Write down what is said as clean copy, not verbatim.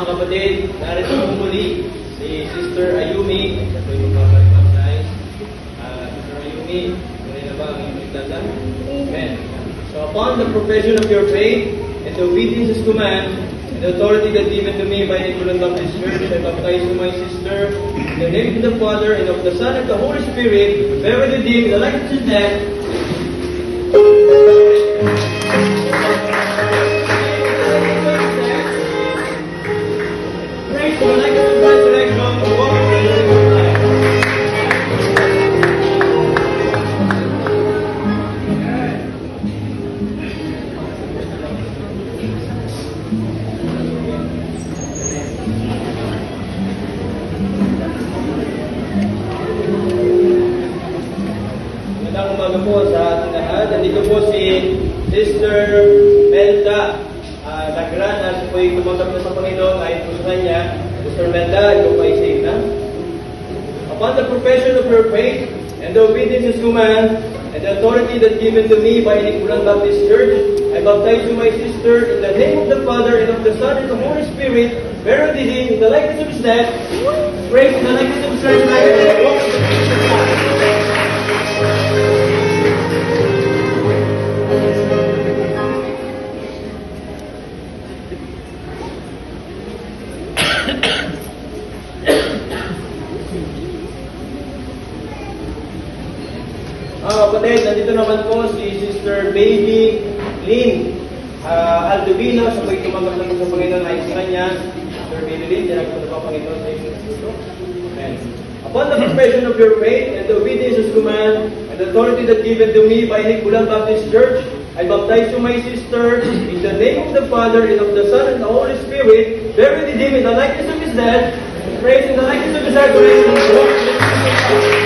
Mga kapatid, narito po muli si Sister Ayumi. Ito yung magpapalimagsay. Sister Ayumi, tuloy na ba ang iyong pagdada? Amen. So upon the profession of your faith and the obedience to command, and the authority that given to me by the Nicolan Baptist Church, I baptize you, my sister, in the name of the Father, and of the Son, and the Holy Spirit, bear with him, the likeness of death. Praise the likeness of resurrection, to walk in the living life. Magandang umaga po sa ating lahat. Nandito po si Sister Melda Lagrana. Siya po ay tumanggap na sa Panginoon kahit po sa kanya. Sister Melda, ikaw pa ay saved na. Upon the profession of your faith and the obedience to command and the authority that given to me by Nicolan Baptist Church, I baptize you, my sister, in the name of the Father and of the Son and of the Holy Spirit, bear with him in the likeness of his death, praise in the likeness of his resurrection, and walk in the peace of God. Kapatid, nandito naman po si Sister Baby Lynn Aldovino. Siya po'y tumanggap na sa Panginoon ay sa kanya. Sister Baby Lynn, tinagap na pa Panginoon sa isang puso. Amen. Upon the profession of your faith and the obedience to command and the authority that given to me by Nicolan Baptist Church, I baptize you, my sister, in the name of the Father and of the Son and the Holy Spirit, bear with him in the likeness of his death, praise in the likeness of his resurrection.